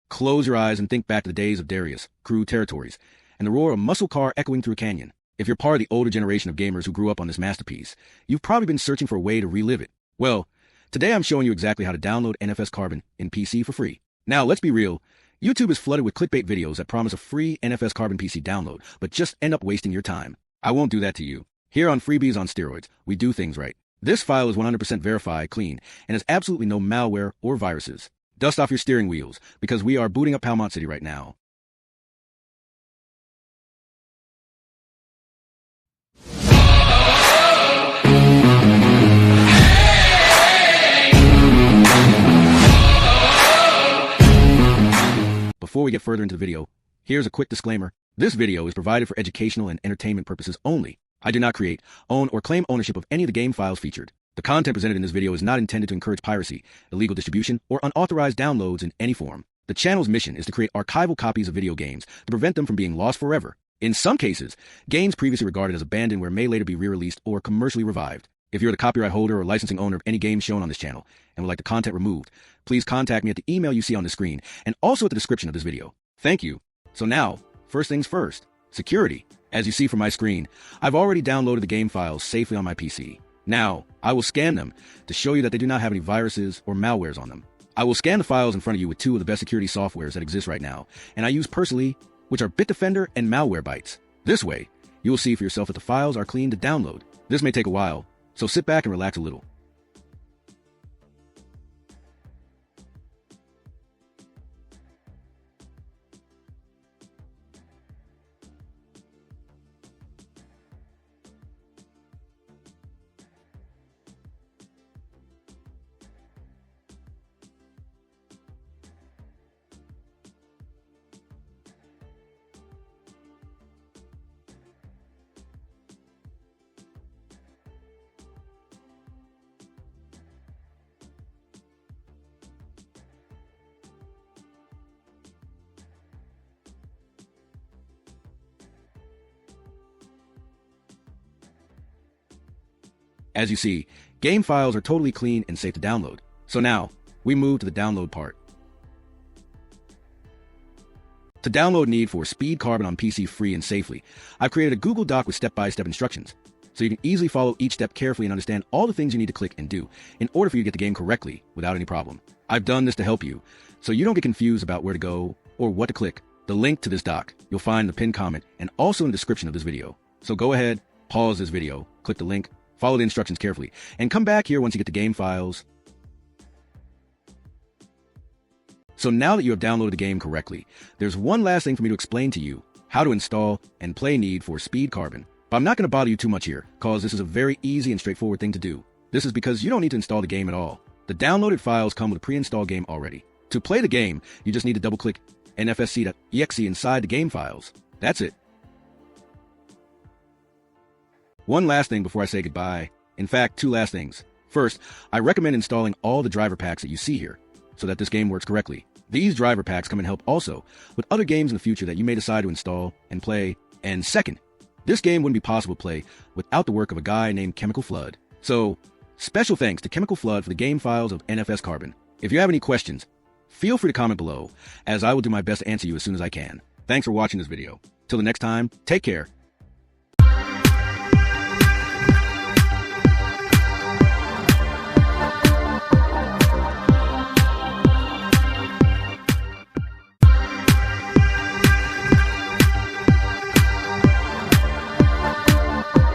Close your eyes and think back to the days of Darius, crude territories, and the roar of muscle car echoing through a canyon. If you're part of the older generation of gamers who grew up on this masterpiece, you've probably been searching for a way to relive it. Well, today I'm showing you exactly how to download NFS Carbon in PC for free. Now, let's be real. YouTube is flooded with clickbait videos that promise a free NFS Carbon PC download, but just end up wasting your time. I won't do that to you. Here on Freebies on Steroids, we do things right. This file is 100% verified, clean, and has absolutely no malware or viruses. Dust off your steering wheels, because we are booting up Palmont City right now. Before we get further into the video, here's a quick disclaimer. This video is provided for educational and entertainment purposes only. I do not create, own, or claim ownership of any of the game files featured. The content presented in this video is not intended to encourage piracy, illegal distribution, or unauthorized downloads in any form. The channel's mission is to create archival copies of video games to prevent them from being lost forever. In some cases, games previously regarded as abandoned may later be re-released or commercially revived. If you're the copyright holder or licensing owner of any game shown on this channel and would like the content removed, please contact me at the email you see on the screen and also at the description of this video. Thank you. So now, first things first, security. As you see from my screen, I've already downloaded the game files safely on my PC. Now, I will scan them to show you that they do not have any viruses or malwares on them. I will scan the files in front of you with two of the best security softwares that exist right now, and I use personally, which are Bitdefender and Malwarebytes. This way, you will see for yourself that the files are clean to download. This may take a while, so sit back and relax a little. As you see, game files are totally clean and safe to download. So now, we move to the download part. To download needforspeed Carbon on PC free and safely, I've created a Google Doc with step-by-step instructions, so you can easily follow each step carefully and understand all the things you need to click and do in order for you to get the game correctly without any problem. I've done this to help you, so you don't get confused about where to go or what to click. The link to this doc you'll find in the pinned comment and also in the description of this video. So go ahead, pause this video, click the link, follow the instructions carefully, and come back here once you get the game files. So now that you have downloaded the game correctly, there's one last thing for me to explain to you, how to install and play needforspeed Carbon. But I'm not going to bother you too much here, cause this is a very easy and straightforward thing to do. This is because you don't need to install the game at all. The downloaded files come with a pre-installed game already. To play the game, you just need to double-click nfsc.exe inside the game files. That's it. One last thing before I say goodbye. In fact, two last things. First, I recommend installing all the driver packs that you see here, so that this game works correctly. These driver packs come in help also with other games in the future that you may decide to install and play. And second, this game wouldn't be possible to play without the work of a guy named ChemicalFlood. So, special thanks to ChemicalFlood for the game files of NFS Carbon. If you have any questions, feel free to comment below, as I will do my best to answer you as soon as I can. Thanks for watching this video. Till the next time, take care.